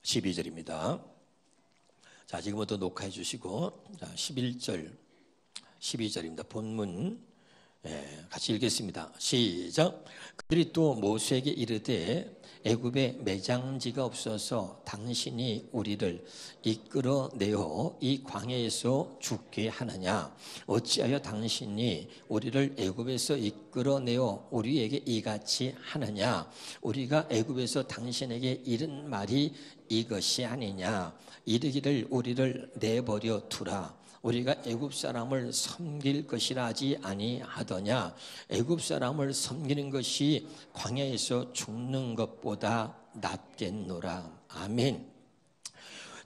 12절입니다. 자, 지금부터 녹화해 주시고, 자, 11절, 12절입니다. 본문 같이 읽겠습니다. 시작. 그들이 또 모세에게 이르되 애굽에 매장지가 없어서 당신이 우리를 이끌어내어 이 광야에서 죽게 하느냐? 어찌하여 당신이 우리를 애굽에서 이끌어내어 우리에게 이같이 하느냐? 우리가 애굽에서 당신에게 이른 말이 이것이 아니냐? 이르기를 우리를 내버려 두라. 우리가 애굽 사람을 섬길 것이라 하지 아니하더냐? 애굽 사람을 섬기는 것이 광야에서 죽는 것보다 낫겠노라. 아멘.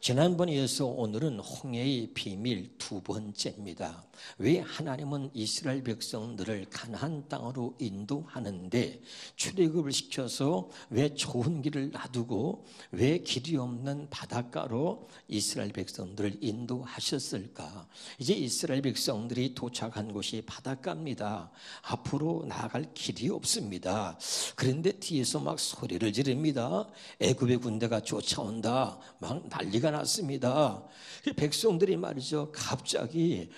지난번에 이어서 오늘은 홍해의 비밀 두 번째입니다. 왜 하나님은 이스라엘 백성들을 가나안 땅으로 인도하는데 출애굽을 시켜서 왜 좋은 길을 놔두고 왜 길이 없는 바닷가로 이스라엘 백성들을 인도하셨을까? 이제 이스라엘 백성들이 도착한 곳이 바닷가입니다. 앞으로 나아갈 길이 없습니다. 그런데 뒤에서 막 소리를 지릅니다. 애굽의 군대가 쫓아온다. 막 난리가 났습니다. 백성들이 말이죠, 갑자기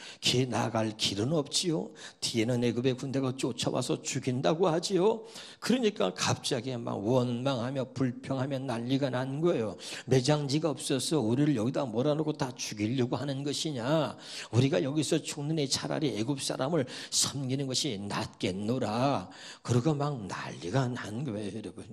나갈 길은 없지요. 뒤에는 애굽의 군대가 쫓아와서 죽인다고 하지요. 그러니까 갑자기 막 원망하며 불평하며 난리가 난 거예요. 매장지가 없어서 우리를 여기다 몰아놓고 다 죽이려고 하는 것이냐? 우리가 여기서 죽느니 차라리 애굽 사람을 섬기는 것이 낫겠노라. 그러고 막 난리가 난 거예요, 여러분.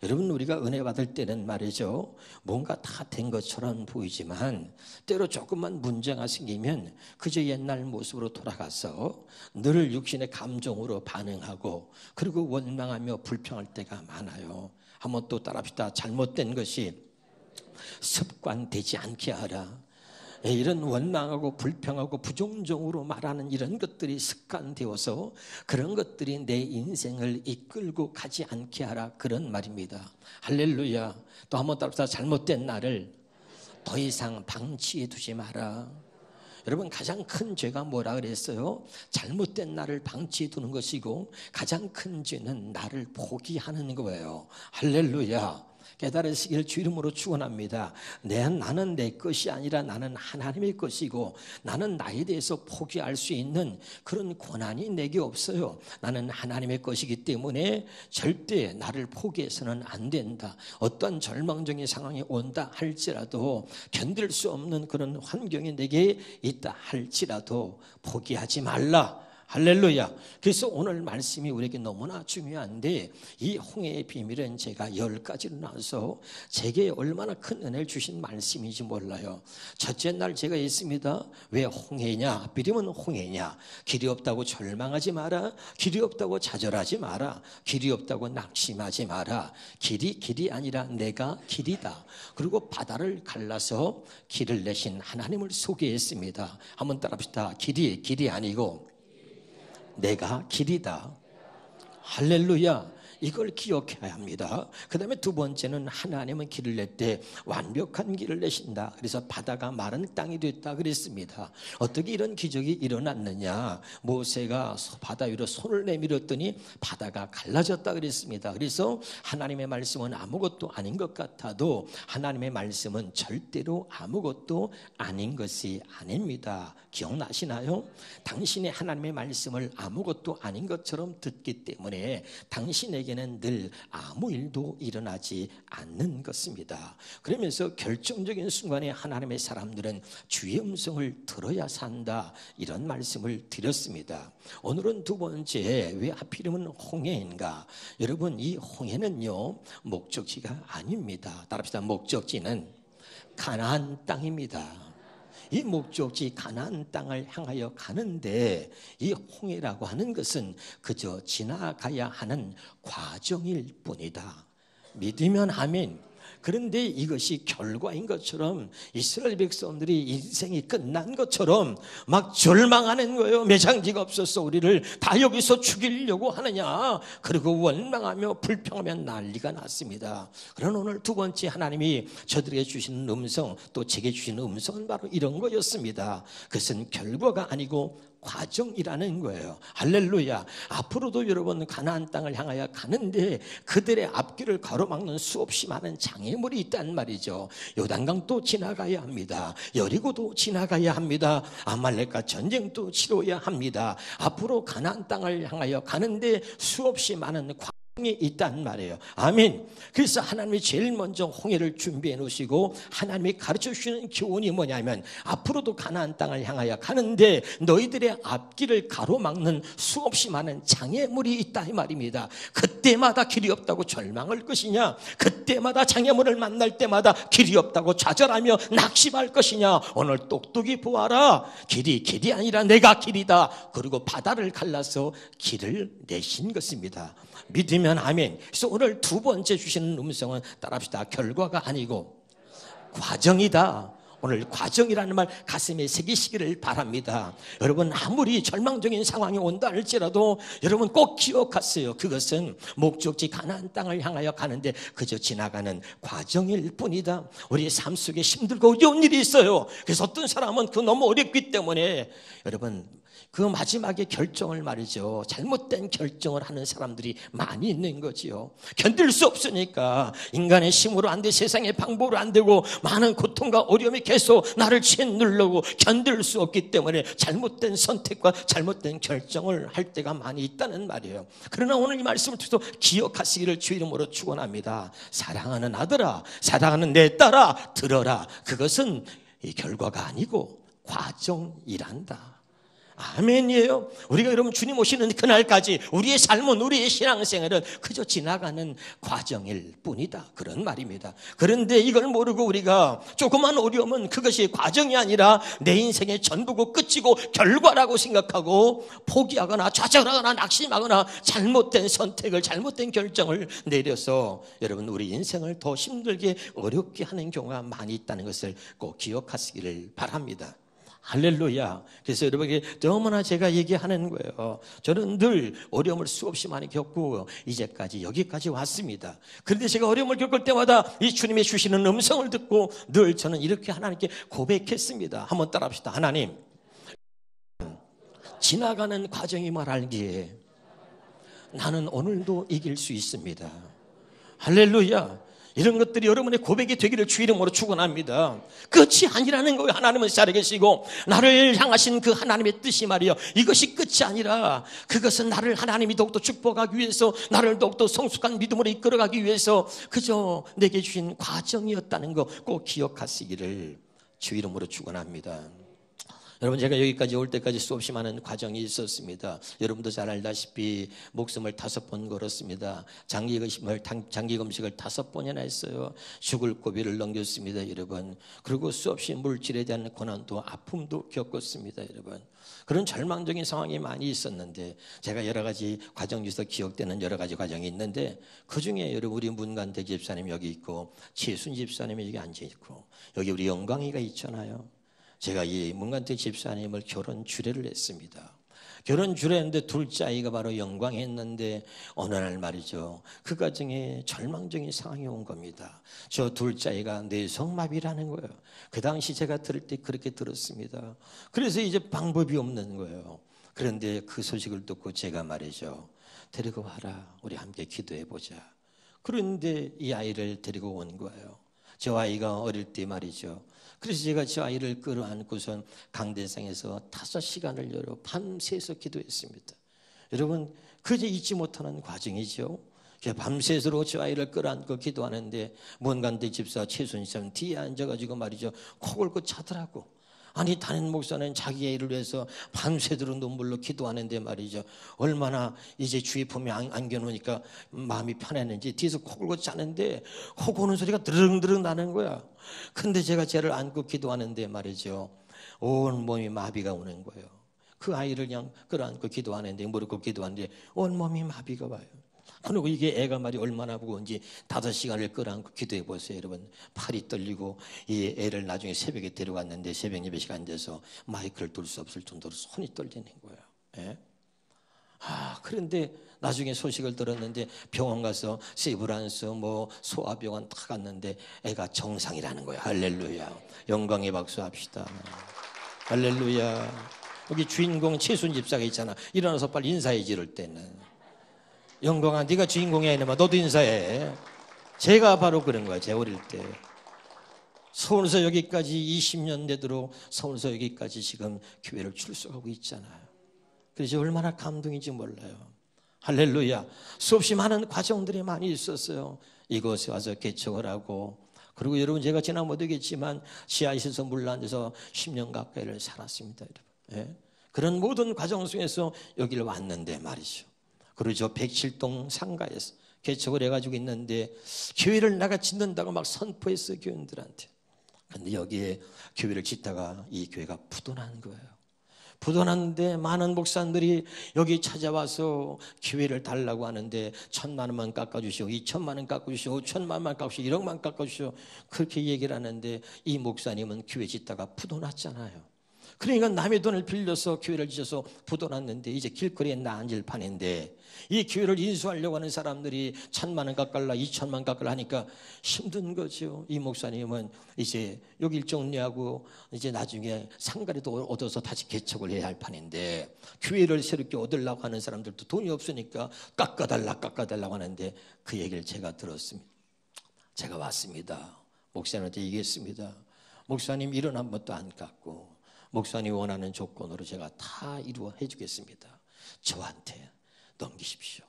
여러분, 우리가 은혜 받을 때는 말이죠, 뭔가 다 된 것처럼 보이지만 때로 조금만 문제가 생기면 그저 옛날 모습으로 돌아가서 늘 육신의 감정으로 반응하고 그리고 원망하며 불평할 때가 많아요. 한번 또 따라합시다. 잘못된 것이 습관되지 않게 하라. 이런 원망하고 불평하고 부정적으로 말하는 이런 것들이 습관되어서 그런 것들이 내 인생을 이끌고 가지 않게 하라, 그런 말입니다. 할렐루야. 또 한번 따라서 잘못된 나를 더 이상 방치해 두지 마라. 여러분, 가장 큰 죄가 뭐라 그랬어요? 잘못된 나를 방치해 두는 것이고 가장 큰 죄는 나를 포기하는 거예요. 할렐루야. 깨달으시기를 주 이름으로 축원합니다. 나는 내 것이 아니라 나는 하나님의 것이고 나는 나에 대해서 포기할 수 있는 그런 권한이 내게 없어요. 나는 하나님의 것이기 때문에 절대 나를 포기해서는 안 된다. 어떤 절망적인 상황이 온다 할지라도, 견딜 수 없는 그런 환경이 내게 있다 할지라도 포기하지 말라. 할렐루야. 그래서 오늘 말씀이 우리에게 너무나 중요한데, 이 홍해의 비밀은 제가 10가지로 나눠서 제게 얼마나 큰 은혜를 주신 말씀인지 몰라요. 첫째 날 제가 있습니다. 왜 홍해냐? 하필이면 홍해냐? 길이 없다고 절망하지 마라. 길이 없다고 좌절하지 마라. 길이 없다고 낙심하지 마라. 길이 아니라 내가 길이다. 그리고 바다를 갈라서 길을 내신 하나님을 소개했습니다. 한번 따라합시다. 길이 아니고 내가 길이다. 할렐루야. 이걸 기억해야 합니다. 그 다음에 두 번째는 하나님은 길을 낼 때 완벽한 길을 내신다. 그래서 바다가 마른 땅이 됐다 그랬습니다. 어떻게 이런 기적이 일어났느냐? 모세가 바다 위로 손을 내밀었더니 바다가 갈라졌다 그랬습니다. 그래서 하나님의 말씀은 아무것도 아닌 것 같아도 하나님의 말씀은 절대로 아무것도 아닌 것이 아닙니다. 기억나시나요? 당신이 하나님의 말씀을 아무것도 아닌 것처럼 듣기 때문에 당신에게는 늘 아무 일도 일어나지 않는 것입니다. 그러면서 결정적인 순간에 하나님의 사람들은 주의 음성을 들어야 산다, 이런 말씀을 드렸습니다. 오늘은 두 번째, 왜 하필이면 홍해인가? 여러분, 이 홍해는요 목적지가 아닙니다. 따라합시다. 목적지는 가나안 땅입니다. 이 목적지 가나안 땅을 향하여 가는데 이 홍해라고 하는 것은 그저 지나가야 하는 과정일 뿐이다. 믿으면 아멘. 그런데 이것이 결과인 것처럼 이스라엘 백성들이 인생이 끝난 것처럼 막 절망하는 거예요. 매장지가 없어서 우리를 다 여기서 죽이려고 하느냐. 그리고 원망하며 불평하며 난리가 났습니다. 그러나 오늘 두 번째 하나님이 저들에게 주시는 음성, 또 제게 주시는 음성은 바로 이런 거였습니다. 그것은 결과가 아니고 과정이라는 거예요. 할렐루야. 앞으로도 여러분 가나안 땅을 향하여 가는데 그들의 앞길을 가로막는 수없이 많은 장애물이 있단 말이죠. 요단강도 지나가야 합니다. 여리고도 지나가야 합니다. 아말렉과 전쟁도 치러야 합니다. 앞으로 가나안 땅을 향하여 가는데 수없이 많은 이 있단 말이에요. 아멘. 그래서 하나님이 제일 먼저 홍해를 준비해 놓으시고 하나님이 가르쳐 주시는 교훈이 뭐냐면 앞으로도 가나안 땅을 향하여 가는데 너희들의 앞길을 가로막는 수없이 많은 장애물이 있다 이 말입니다. 그때마다 길이 없다고 절망할 것이냐, 그때마다 장애물을 만날 때마다 길이 없다고 좌절하며 낙심할 것이냐. 오늘 똑똑히 보아라. 길이 아니라 내가 길이다. 그리고 바다를 갈라서 길을 내신 것입니다. 믿으면 아멘. 그래서 오늘 두 번째 주시는 음성은 따라합시다. 결과가 아니고 과정이다. 오늘 과정이라는 말 가슴에 새기시기를 바랍니다. 여러분 아무리 절망적인 상황이 온다 할지라도 여러분 꼭 기억하세요. 그것은 목적지 가나안 땅을 향하여 가는데 그저 지나가는 과정일 뿐이다. 우리의 삶 속에 힘들고 어려운 일이 있어요. 그래서 어떤 사람은 그 너무 어렵기 때문에 여러분 그 마지막에 결정을 말이죠. 잘못된 결정을 하는 사람들이 많이 있는 거지요. 견딜 수 없으니까 인간의 힘으로 안 돼, 세상의 방법으로 안 되고 많은 고통과 어려움이 계속 나를 짓누르고 견딜 수 없기 때문에 잘못된 선택과 잘못된 결정을 할 때가 많이 있다는 말이에요. 그러나 오늘 이 말씀을 통해서 기억하시기를 주 이름으로 축원합니다. 사랑하는 아들아, 사랑하는 내 딸아, 들어라. 그것은 이 결과가 아니고 과정이란다. 아멘이에요. 우리가 여러분 주님 오시는 그날까지 우리의 삶은, 우리의 신앙생활은 그저 지나가는 과정일 뿐이다, 그런 말입니다. 그런데 이걸 모르고 우리가 조그만 어려움은 그것이 과정이 아니라 내 인생의 전부고 끝이고 결과라고 생각하고 포기하거나 좌절하거나 낙심하거나 잘못된 선택을, 잘못된 결정을 내려서 여러분 우리 인생을 더 힘들게 어렵게 하는 경우가 많이 있다는 것을 꼭 기억하시기를 바랍니다. 할렐루야. 그래서 여러분에게 너무나 제가 얘기하는 거예요. 저는 늘 어려움을 수없이 많이 겪고 이제까지 여기까지 왔습니다. 그런데 제가 어려움을 겪을 때마다 이 주님이 주시는 음성을 듣고 늘 저는 이렇게 하나님께 고백했습니다. 한번 따라합시다. 하나님, 지나가는 과정이 말하기에 나는 오늘도 이길 수 있습니다. 할렐루야. 이런 것들이 여러분의 고백이 되기를 주 이름으로 축원합니다. 끝이 아니라는 거예요. 하나님은 살아계시고 나를 향하신 그 하나님의 뜻이 말이요, 이것이 끝이 아니라 그것은 나를 하나님이 더욱더 축복하기 위해서, 나를 더욱더 성숙한 믿음으로 이끌어가기 위해서 그저 내게 주신 과정이었다는 거 꼭 기억하시기를 주 이름으로 축원합니다. 여러분 제가 여기까지 올 때까지 수없이 많은 과정이 있었습니다. 여러분도 잘 알다시피 목숨을 5번 걸었습니다. 장기금식을 5번이나 했어요. 죽을 고비를 넘겼습니다, 여러분. 그리고 수없이 물질에 대한 고난도 아픔도 겪었습니다, 여러분. 그런 절망적인 상황이 많이 있었는데 제가 여러 가지 과정 중에서 기억되는 여러 가지 과정이 있는데 그중에 여러분 우리 문간대 집사님 여기 있고 최순 집사님이 여기 앉아있고 여기 우리 영광이가 있잖아요. 제가 이 문간택 집사님을 결혼 주례를 했습니다. 결혼 주례했는데 둘째 아이가 바로 영광했는데 어느 날 말이죠, 그 가정에 절망적인 상황이 온 겁니다. 저 둘째 아이가 뇌성마비라는 거예요. 그 당시 제가 들을 때 그렇게 들었습니다. 그래서 이제 방법이 없는 거예요. 그런데 그 소식을 듣고 제가 말이죠, 데리고 와라, 우리 함께 기도해보자. 그런데 이 아이를 데리고 온 거예요. 저 아이가 어릴 때 말이죠. 그래서 제가 저 아이를 끌어안고선 강대상에서 5시간을 열어 밤새서 기도했습니다. 여러분 그저 잊지 못하는 과정이죠. 밤새도록 저 아이를 끌어안고 기도하는데 문간대 집사 최순 씨 뒤에 앉아가지고 말이죠, 코 골고 자더라고. 아니 담임 목사는 자기 애를 위해서 밤새도록 눈물로 기도하는데 말이죠, 얼마나 이제 주위 품에 안겨놓으니까 마음이 편했는지 뒤에서 코 골고 자는데 코 고는 소리가 드릉드릉 나는 거야. 근데 제가 쟤를 안고 기도하는데 말이죠, 온 몸이 마비가 오는 거예요. 그 아이를 그냥 끌어안고 기도하는데, 무릎 꿇고 기도하는데 온 몸이 마비가 와요. 그리고 이게 애가 말이 얼마나 무거운지 5시간을 끌어안고 기도해 보세요, 여러분. 팔이 떨리고 이 애를 나중에 새벽에 데려갔는데 새벽 예배시간 안 돼서 마이크를 둘 수 없을 정도로 손이 떨리는 거예요. 예? 그런데 나중에 소식을 들었는데 병원 가서 세브란스 소아병원 다 갔는데 애가 정상이라는 거예요. 할렐루야. 영광의 박수 합시다. 할렐루야. 여기 주인공 최순 집사가 있잖아. 일어나서 빨리 인사해 지를 때는. 영광아, 네가 주인공이야 이놈아. 너도 인사해. 제가 바로 그런 거야. 제 어릴 때. 서울서 여기까지 20년 되도록 서울서 여기까지 지금 교회를 출석하고 있잖아요. 그래서 얼마나 감동인지 몰라요. 할렐루야. 수없이 많은 과정들이 많이 있었어요. 이곳에 와서 개척을 하고, 그리고 여러분 제가 지나 못하겠지만 지하실에서 물러앉아서 10년 가까이를 살았습니다. 여러분. 예? 그런 모든 과정 속에서 여기를 왔는데 말이죠. 그리고 저 107동 상가에서 개척을 해가지고 있는데 교회를 내가 짓는다고 막 선포했어요. 교인들한테. 근데 여기에 교회를 짓다가 이 교회가 부도난 거예요. 부도났는데 많은 목사님들이 여기 찾아와서 교회를 달라고 하는데 1,000만 원만 깎아주시오, 2,000만 원 깎아주시오, 5,000만 원만 깎아주시오, 1억만 깎아주시오, 그렇게 얘기를 하는데 이 목사님은 교회 짓다가 부도났잖아요. 그러니까 남의 돈을 빌려서 교회를 지어서 부도났는데 이제 길거리에 나앉을 판인데 이 교회를 인수하려고 하는 사람들이 1,000만 원 깎을라 2,000만 원 깎을라 하니까 힘든 거죠. 이 목사님은 이제 여기 일 정리하고 이제 나중에 상가리도 얻어서 다시 개척을 해야 할 판인데 교회를 새롭게 얻으려고 하는 사람들도 돈이 없으니까 깎아달라고 하는데 그 얘기를 제가 들었습니다. 제가 왔습니다. 목사님한테 얘기했습니다. 목사님 일은 한 번도 안 깎고 목사님 원하는 조건으로 제가 다 이루어 해주겠습니다. 저한테 넘기십시오.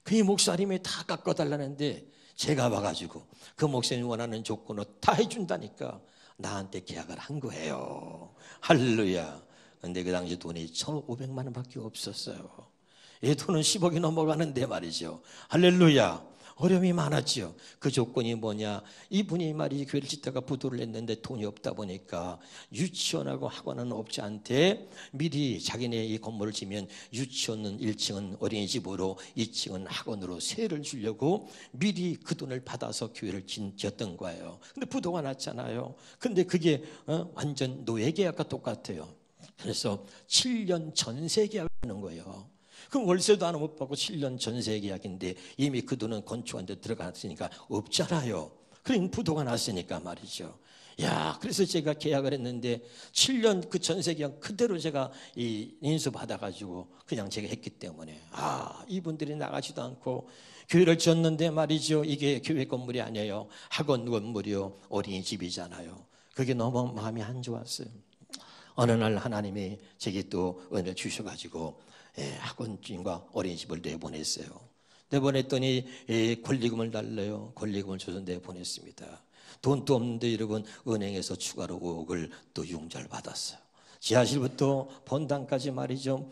그 목사님이 다 깎아달라는데 제가 와가지고 그 목사님 원하는 조건으로 다 해준다니까 나한테 계약을 한 거예요. 할렐루야. 근데 그 당시 돈이 1,500만 원밖에 없었어요. 이 돈은 10억이 넘어가는데 말이죠. 할렐루야. 어려움이 많았지요. 그 조건이 뭐냐, 이분이 말이지 교회를 짓다가 부도를 냈는데 돈이 없다 보니까 유치원하고 학원은 없지 않대 미리 자기네 이 건물을 지면 유치원은 1층은 어린이집으로 2층은 학원으로 세를 주려고 미리 그 돈을 받아서 교회를 지었던 거예요. 근데 부도가 났잖아요. 근데 그게 완전 노예 계약과 똑같아요. 그래서 7년 전세 계약을 하는 거예요. 그럼 월세도 하나 못 받고 7년 전세 계약인데 이미 그 돈은 건축한 데 들어갔으니까 없잖아요. 그러니 부도가 났으니까 말이죠. 야, 그래서 제가 계약을 했는데 7년 그 전세 계약 그대로 제가 인수 받아가지고 그냥 제가 했기 때문에 이분들이 나가지도 않고 교회를 지었는데 말이죠. 이게 교회 건물이 아니에요. 학원 건물이요. 어린이집이잖아요. 그게 너무 마음이 안 좋았어요. 어느 날 하나님이 제게 또 은혜를 주셔가지고 학원주인과 어린이집을 내보냈어요. 내보냈더니 권리금을 달래요. 권리금을 줘서 내보냈습니다. 돈도 없는데 여러분 은행에서 추가로 5억을 또 융자를 받았어요. 지하실부터 본당까지 말이죠.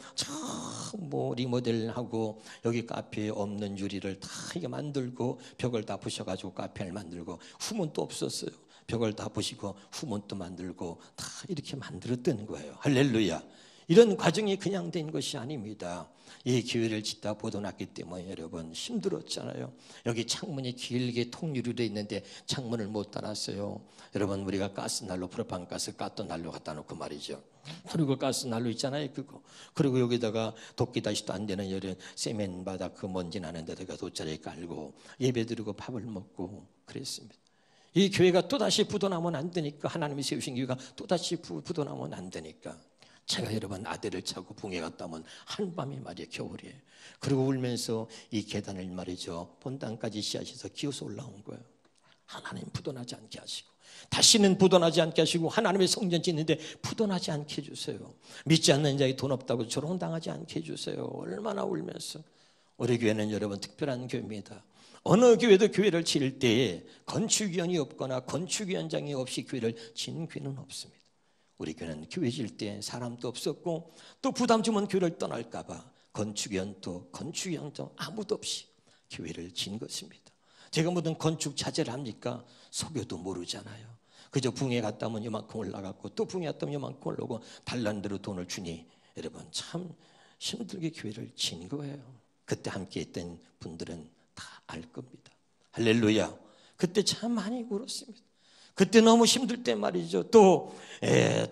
뭐 리모델하고 여기 카페에 없는 유리를 다 이게 만들고 벽을 다 부셔가지고 카페를 만들고 후문 또 없었어요. 벽을 다 부시고 후문 또 만들고 다 이렇게 만들었던 거예요. 할렐루야. 이런 과정이 그냥 된 것이 아닙니다. 이 교회를 짓다 부도났기 때문에 여러분 힘들었잖아요. 여기 창문이 길게 통유리로 돼 있는데 창문을 못 달았어요. 여러분 우리가 가스난로 프로판가스 깠던 난로 갖다 놓고 말이죠. 그리고 가스난로 있잖아요. 그거. 그리고 여기다가 도끼 다시도 안 되는 이런 세멘 바닥 그 먼지 나는 데다가 돗자리 깔고 예배드리고 밥을 먹고 그랬습니다. 이 교회가 또다시 부도나면 안 되니까 하나님이 세우신 교회가 또다시 부도나면 안 되니까 제가 여러분 아들을 차고 붕에 갔다 오면 한밤이 말이에요. 겨울이에요. 그리고 울면서 이 계단을 말이죠. 본당까지 씨앗에서 기어서 올라온 거예요. 하나님 부도나지 않게 하시고 다시는 부도나지 않게 하시고 하나님의 성전 짓는데 부도나지 않게 해주세요. 믿지 않는 자에게 돈 없다고 조롱당하지 않게 해주세요. 얼마나 울면서. 우리 교회는 여러분 특별한 교회입니다. 어느 교회도 교회를 지을 때에 건축위원이 없거나 건축위원장이 없이 교회를 지은 교회는 없습니다. 우리 교회는 교회 지을 때 사람도 없었고 또 부담 주면 교회를 떠날까 봐 건축위원도 아무도 없이 교회를 지은 것입니다. 제가 무슨 건축 자재를 합니까? 석유도 모르잖아요. 그저 붕에 갔다 오면 요만큼 올라갔고 또 붕에 갔다 오면 요만큼 올라오고 달란 대로 돈을 주니 여러분 참 힘들게 교회를 지은 거예요. 그때 함께 했던 분들은 다 알 겁니다. 할렐루야. 그때 참 많이 울었습니다. 그때 너무 힘들 때 말이죠. 또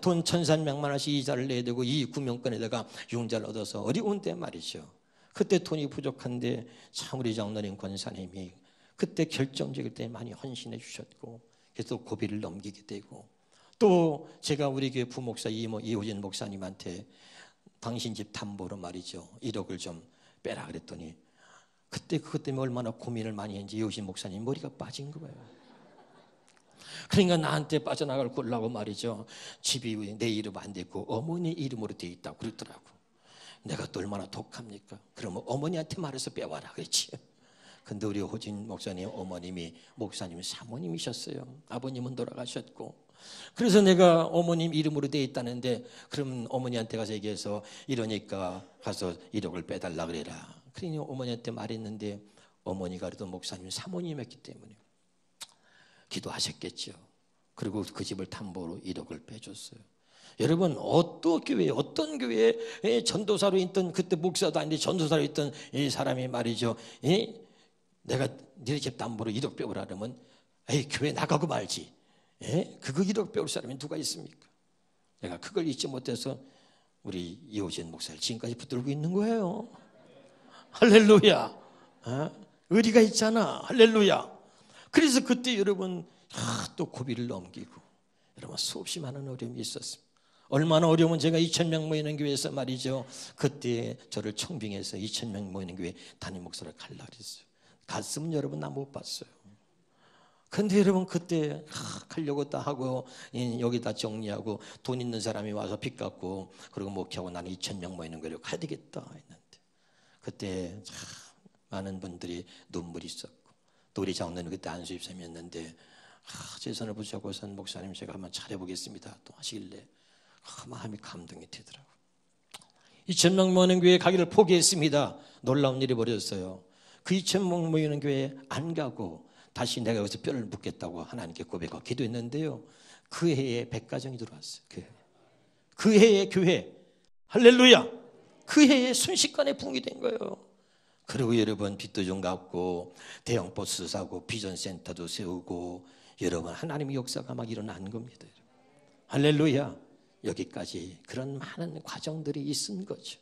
돈 1,300만 원씩 이자를 내야 되고 이 구명권에다가 융자를 얻어서 어려운 때 말이죠. 그때 돈이 부족한데 참 우리 장로님 권사님이 그때 결정적일 때 많이 헌신해 주셨고 그래서 고비를 넘기게 되고 또 제가 우리 교회 부목사 이호진 목사님한테 당신 집 담보로 말이죠 1억을 좀 빼라 그랬더니 그때 그것 때문에 얼마나 고민을 많이 했는지 이호진 목사님 머리가 빠진 거예요. 그러니까 나한테 빠져나갈 거라고 말이죠. 집이 내 이름 안 됐고 어머니 이름으로 돼 있다고 그러더라고. 내가 또 얼마나 독합니까? 그러면 어머니한테 말해서 빼와라 그랬지. 근데 우리 호진 목사님 어머님이 목사님 사모님이셨어요. 아버님은 돌아가셨고. 그래서 내가 어머님 이름으로 돼 있다는데 그러면 어머니한테 가서 얘기해서 이러니까 가서 1억을 빼달라 그래라. 그러니 어머니한테 말했는데 어머니가 그래도 목사님 사모님이었기 때문에 기도하셨겠죠. 그리고 그 집을 담보로 1억을 빼줬어요. 여러분 어떤 교회에 전도사로 있던 그때 목사도 아닌데 전도사로 있던 이 사람이 말이죠. 내가 네 집 담보로 1억 빼오라 그러면 에이 교회 나가고 말지. 그거 1억 빼올 사람이 누가 있습니까? 내가 그걸 잊지 못해서 우리 이호진 목사를 지금까지 붙들고 있는 거예요. 할렐루야. 의리가 있잖아. 할렐루야. 그래서 그때 여러분 또 고비를 넘기고 여러분 수없이 많은 어려움이 있었습니다. 얼마나 어려우면 제가 2,000명 모이는 교회에서 말이죠. 그때 저를 청빙해서 2,000명 모이는 교회 담임 목사를 갈라 그랬어요. 갔으면 여러분 나 못 봤어요. 근데 여러분 그때 가려고 다 하고 여기다 정리하고 돈 있는 사람이 와서 빚 갚고 그리고 목회하고 나는 2,000명 모이는 교회로 가야 되겠다 했는데 그때 참 많은 분들이 눈물이 있었고 또 우리 장로는 그때 안수입사님이었는데 제 손을 붙잡고선 목사님 제가 한번 잘해보겠습니다 또 하시길래 마음이 감동이 되더라고요. 2,000명 모이는 교회에 가기를 포기했습니다. 놀라운 일이 벌어졌어요. 그 2,000명 모이는 교회에 안 가고 다시 내가 여기서 뼈를 묻겠다고 하나님께 고백하고 기도했는데요. 그 해에 100가정이 들어왔어요. 그 해에 교회 할렐루야. 그 해에 순식간에 붕이 된 거예요. 그리고 여러분 빚도 좀 갚고 대형 버스 사고 비전센터도 세우고 여러분 하나님의 역사가 막 일어난 겁니다. 할렐루야. 여기까지 그런 많은 과정들이 있은 거죠.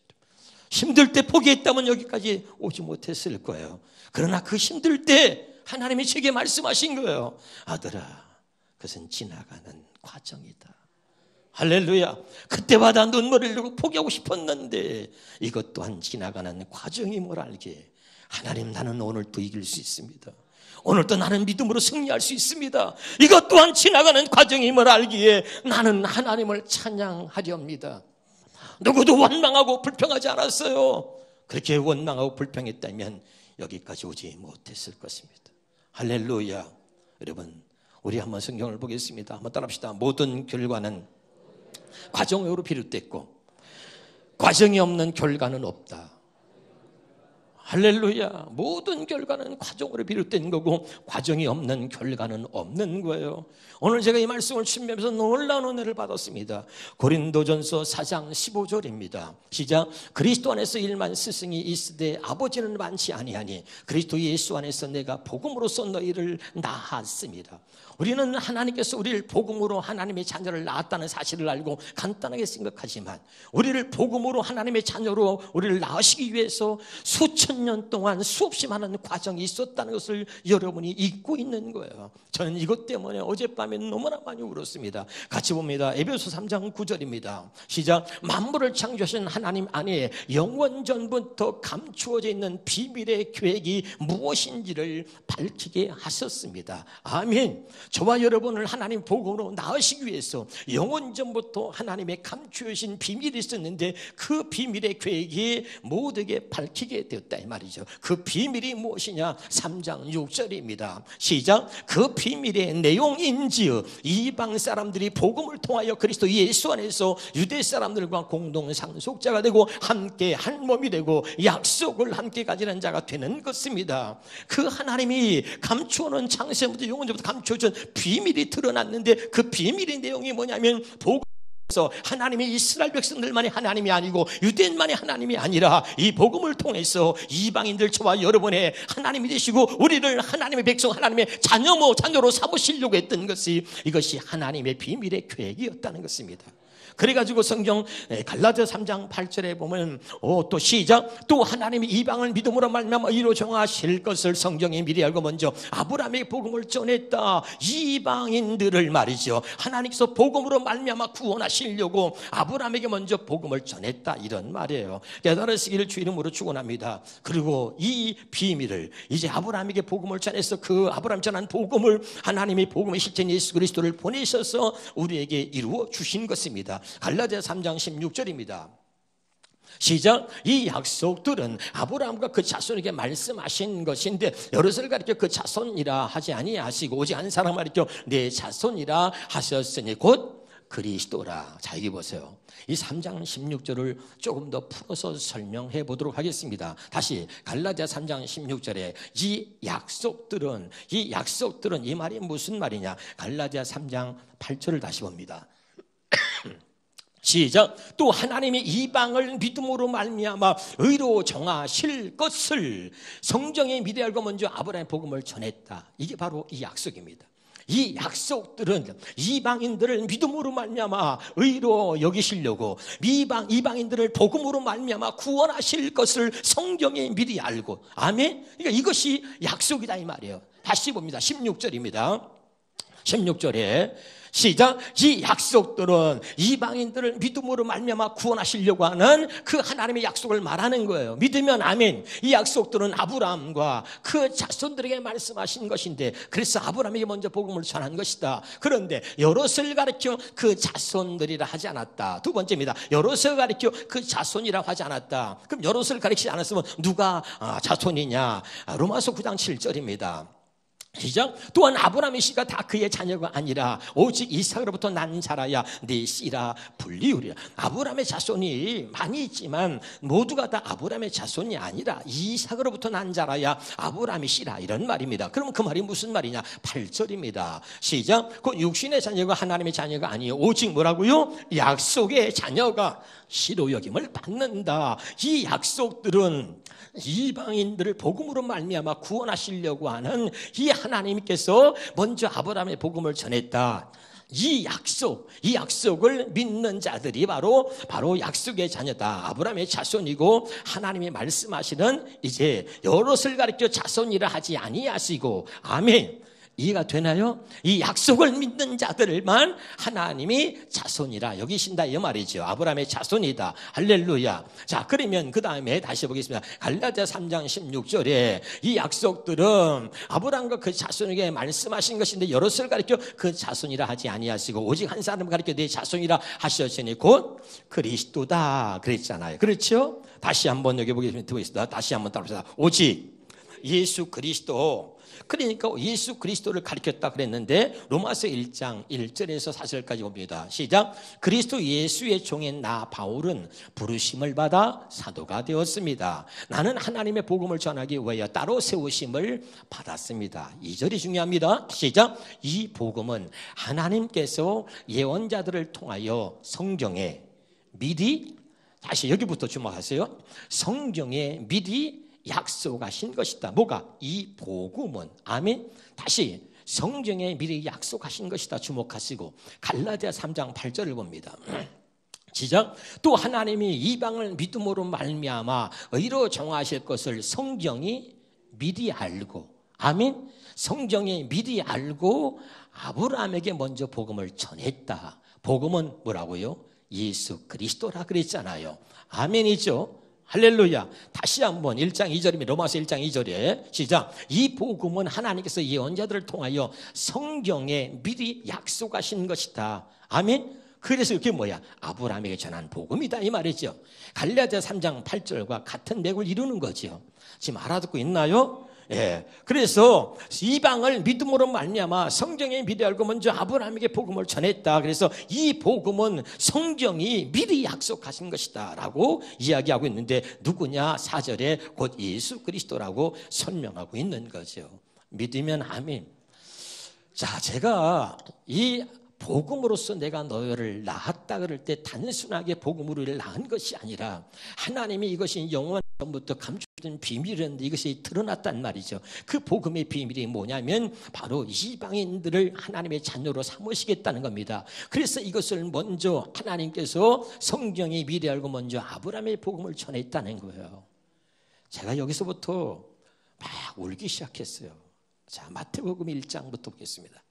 힘들 때 포기했다면 여기까지 오지 못했을 거예요. 그러나 그 힘들 때 하나님이 제게 말씀하신 거예요. 아들아, 그것은 지나가는 과정이다. 할렐루야. 그때마다 눈물을 흘리고 포기하고 싶었는데 이것 또한 지나가는 과정임을 알게 하나님 나는 오늘 또 이길 수 있습니다. 오늘 또 나는 믿음으로 승리할 수 있습니다. 이것 또한 지나가는 과정임을 알기에 나는 하나님을 찬양하렵니다. 누구도 원망하고 불평하지 않았어요. 그렇게 원망하고 불평했다면 여기까지 오지 못했을 것입니다. 할렐루야. 여러분 우리 한번 성경을 보겠습니다. 한번 따라합시다. 모든 결과는 과정으로 비롯됐고 과정이 없는 결과는 없다. 할렐루야. 모든 결과는 과정으로 비롯된 거고 과정이 없는 결과는 없는 거예요. 오늘 제가 이 말씀을 준비하면서 놀라운 은혜를 받았습니다. 고린도전서 4장 15절입니다. 시작. 그리스도 안에서 일만 스승이 있으되 아버지는 많지 아니하니 그리스도 예수 안에서 내가 복음으로써 너희를 낳았습니다. 우리는 하나님께서 우리를 복음으로 하나님의 자녀를 낳았다는 사실을 알고 간단하게 생각하지만 우리를 복음으로 하나님의 자녀로 우리를 낳으시기 위해서 수천 년 동안 수없이 많은 과정이 있었다는 것을 여러분이 잊고 있는 거예요. 저는 이것 때문에 어젯밤에 너무나 많이 울었습니다. 같이 봅니다. 에베소 3장 9절입니다. 시작. 만물을 창조하신 하나님 안에 영원전부터 감추어져 있는 비밀의 계획이 무엇인지를 밝히게 하셨습니다. 아멘. 저와 여러분을 하나님 복음으로 낳으시기 위해서 영원전부터 하나님의 감추어진 비밀이 있었는데 그 비밀의 계획이 모두에게 밝히게 되었다 이 말이죠. 그 비밀이 무엇이냐? 3장 6절입니다. 시작. 그 비밀의 내용인지요 이방 사람들이 복음을 통하여 그리스도 예수 안에서 유대 사람들과 공동 상속자가 되고 함께 한 몸이 되고 약속을 함께 가지는 자가 되는 것입니다. 그 하나님이 감추어놓은 창세부터 영원전부터 감추어준 비밀이 드러났는데 그 비밀의 내용이 뭐냐면 복음에서 하나님이 이스라엘 백성들만이 하나님이 아니고 유대인만이 하나님이 아니라 이 복음을 통해서 이방인들 저와 여러분의 하나님이 되시고 우리를 하나님의 백성 하나님의 자녀로 삼으시려고 했던 것이 이것이 하나님의 비밀의 계획이었다는 것입니다. 그래가지고 성경 갈라디아 3장 8절에 보면 또 시작. 또 하나님이 이방을 믿음으로 말미암아 의로 정하실 것을 성경에 미리 알고 먼저 아브라함에게 복음을 전했다. 이방인들을 말이죠. 하나님께서 복음으로 말미암아 구원하시려고 아브라함에게 먼저 복음을 전했다, 이런 말이에요. 깨달으시기를 주 이름으로 축원합니다. 그리고 이 비밀을 이제 아브라함에게 복음을 전해서 그 아브라함 전한 복음을 하나님이 복음의 실체인 예수 그리스도를 보내셔서 우리에게 이루어 주신 것입니다. 갈라디아 3장 16절입니다. 시작. 이 약속들은 아브라함과 그 자손에게 말씀하신 것인데 여럿을 가리켜 그 자손이라 하지 아니하시고 오직 한 사람 가리켜 내 자손이라 하셨으니 곧 그리스도라. 자, 여기 보세요. 이 3장 16절을 조금 더 풀어서 설명해 보도록 하겠습니다. 다시 갈라디아 3장 16절에 이 약속들은 이 말이 무슨 말이냐? 갈라디아 3장 8절을 다시 봅니다. 시작. 또 하나님이 이방을 믿음으로 말미암아 의로 정하실 것을 성경에 미리 알고 먼저 아브라함의 복음을 전했다. 이게 바로 이 약속입니다. 이 약속들은 이방인들을 믿음으로 말미암아 의로 여기시려고 이방인들을 복음으로 말미암아 구원하실 것을 성경에 미리 알고, 아멘. 그러니까 이것이 약속이다 이 말이에요. 다시 봅니다. 16절입니다. 16절에 시작. 이 약속들은 이방인들을 믿음으로 말미암아 구원하시려고 하는 그 하나님의 약속을 말하는 거예요. 믿으면 아멘. 이 약속들은 아브라함과 그 자손들에게 말씀하신 것인데 그래서 아브라함에게 먼저 복음을 전한 것이다. 그런데 여럿을 가리켜 그 자손들이라 하지 않았다. 두 번째입니다. 여럿을 가리켜 그 자손이라 하지 않았다. 그럼 여럿을 가리키지 않았으면 누가 자손이냐? 로마서 9장 7절입니다. 시작. 또한 아브라함의 씨가 다 그의 자녀가 아니라 오직 이삭으로부터 난 자라야 네 씨라 불리우리라. 아브라함의 자손이 많이 있지만 모두가 다 아브라함의 자손이 아니라 이삭으로부터 난 자라야 아브라함의 씨라, 이런 말입니다. 그럼 그 말이 무슨 말이냐? 8절입니다. 시작. 그 육신의 자녀가 하나님의 자녀가 아니요 오직 뭐라고요? 약속의 자녀가 씨로 여김을 받는다. 이 약속들은 이방인들을 복음으로 말미암아 구원하시려고 하는 이 하나님께서 먼저 아브라함의 복음을 전했다. 이 약속을 믿는 자들이 바로 약속의 자녀다. 아브라함의 자손이고 하나님이 말씀하시는 이제 여럿을 가리켜 자손이라 하지 아니하시고, 아멘. 이해가 되나요? 이 약속을 믿는 자들만 하나님이 자손이라 여기신다 이 말이죠. 아브라함의 자손이다. 할렐루야. 자, 그러면 그 다음에 다시 보겠습니다. 갈라디아 3장 16절에 이 약속들은 아브라함과 그 자손에게 말씀하신 것인데 여럿을 가리켜 그 자손이라 하지 아니하시고 오직 한 사람을 가리켜 내 자손이라 하셨으니 곧 그리스도다 그랬잖아요. 그렇죠? 다시 한번 여기 보겠습니다. 다시 한번 따라합시다. 오직 예수 그리스도. 그러니까 예수 그리스도를 가리켰다 그랬는데 로마서 1장 1절에서 4절까지 봅니다. 시작. 그리스도 예수의 종인 나 바울은 부르심을 받아 사도가 되었습니다. 나는 하나님의 복음을 전하기 위하여 따로 세우심을 받았습니다. 2절이 중요합니다. 시작. 이 복음은 하나님께서 예언자들을 통하여 성경에 미리, 다시 여기부터 주목하세요. 성경에 미리 약속하신 것이다. 뭐가? 이 복음은, 아멘. 다시 성경에 미리 약속하신 것이다. 주목하시고 갈라디아 3장 8절을 봅니다. 시작. 또 하나님이 이방을 믿음으로 말미암아 의로 정하실 것을 성경이 미리 알고, 아멘. 성경에 미리 알고 아브라함에게 먼저 복음을 전했다. 복음은 뭐라고요? 예수 그리스도라 그랬잖아요. 아멘이죠. 할렐루야. 다시 한번 1장 2절입니다. 로마서 1장 2절에 시작. 이 복음은 하나님께서 예언자들을 통하여 성경에 미리 약속하신 것이다. 아멘. 그래서 이게 뭐야? 아브라함에게 전한 복음이다 이 말이죠. 갈라디아 3장 8절과 같은 맥을 이루는 거죠. 지금 알아듣고 있나요? 예. 그래서 이방을 믿음으로 말미암아 성경에 미리 알고 먼저 아브라함에게 복음을 전했다. 그래서 이 복음은 성경이 미리 약속하신 것이다 라고 이야기하고 있는데 누구냐? 4절에 곧 예수 그리스도라고 설명하고 있는 거죠. 믿으면 아멘. 자, 제가 이 복음으로서 내가 너희를 낳았다 그럴 때 단순하게 복음으로 낳은 것이 아니라 하나님이 이것이 영원 전부터 감추던 비밀이었는데 이것이 드러났단 말이죠. 그 복음의 비밀이 뭐냐면 바로 이방인들을 하나님의 자녀로 삼으시겠다는 겁니다. 그래서 이것을 먼저 하나님께서 성경이 미리 알고 먼저 아브라함의 복음을 전했다는 거예요. 제가 여기서부터 막 울기 시작했어요. 자, 마태복음 1장부터 보겠습니다.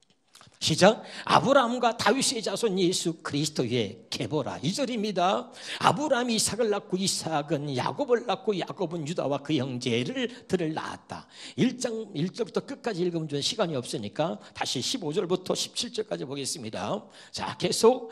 시작. 아브라함과 다윗의 자손 예수 그리스도의 계보라. 2절입니다. 아브라함이 이삭을 낳고 이삭은 야곱을 낳고 야곱은 유다와 그 형제들을 낳았다. 1장 1절부터 끝까지 읽으면 좀 시간이 없으니까 다시 15절부터 17절까지 보겠습니다. 자, 계속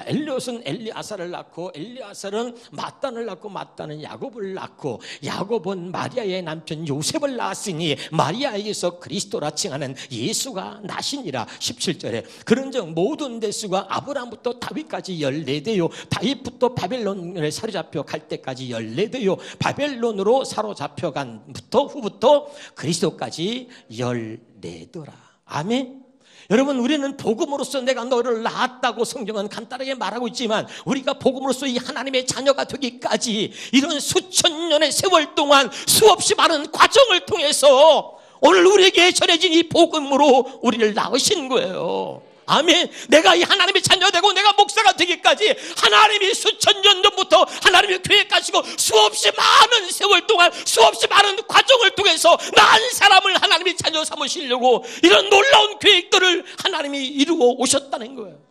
엘리엇은 엘리아사를 낳고 엘리아사는 마단을 낳고 마단은 야곱을 낳고 야곱은 마리아의 남편 요셉을 낳았으니 마리아에게서 그리스도라 칭하는 예수가 나시니라. 17절에 그런즉 모든 대수가 아브라함부터 다윗까지 14대요 다윗부터 바벨론에 사로잡혀 갈 때까지 14대요 바벨론으로 사로잡혀간부터 후부터 그리스도까지 14더라. 아멘. 여러분, 우리는 복음으로서 내가 너를 낳았다고 성경은 간단하게 말하고 있지만 우리가 복음으로서 이 하나님의 자녀가 되기까지 이런 수천 년의 세월 동안 수없이 많은 과정을 통해서 오늘 우리에게 전해진 이 복음으로 우리를 낳으신 거예요. 아멘. 내가 이 하나님의 자녀 되고 내가 목사가 되기까지 하나님이 수천 년 전부터 하나님의 계획하시고 수없이 많은 세월 동안 수없이 많은 과정을 통해서 나 한 사람을 하나님의 자녀 삼으시려고 이런 놀라운 계획들을 하나님이 이루어 오셨다는 거예요.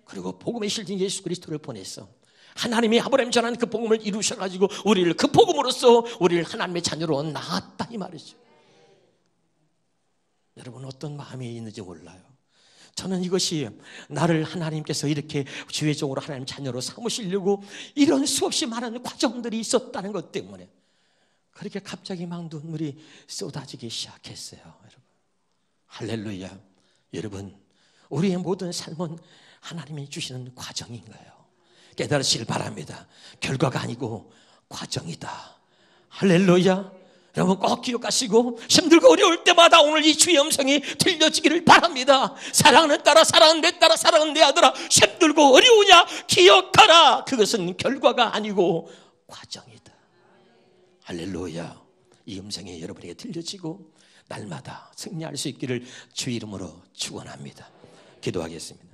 그리고 복음에 실린 예수 그리스도를 보냈어. 하나님이 아브라함 전한 그 복음을 이루셔가지고 우리를 그 복음으로써 우리를 하나님의 자녀로 낳았다 이 말이죠. 여러분, 어떤 마음이 있는지 몰라요. 저는 이것이 나를 하나님께서 이렇게 주의적으로 하나님 자녀로 삼으시려고 이런 수없이 많은 과정들이 있었다는 것 때문에 그렇게 갑자기 막 눈물이 쏟아지기 시작했어요. 여러분, 할렐루야. 여러분, 우리의 모든 삶은 하나님이 주시는 과정인 거예요. 깨달으시길 바랍니다. 결과가 아니고 과정이다. 할렐루야. 여러분, 꼭 기억하시고 힘들고 어려울 때마다 오늘 이 주의 음성이 들려지기를 바랍니다. 사랑하는 딸아, 사랑은 내 딸아, 사랑은 내 아들아, 힘들고 어려우냐 기억하라. 그것은 결과가 아니고 과정이다. 할렐루야. 이 음성이 여러분에게 들려지고 날마다 승리할 수 있기를 주의 이름으로 축원합니다. 기도하겠습니다.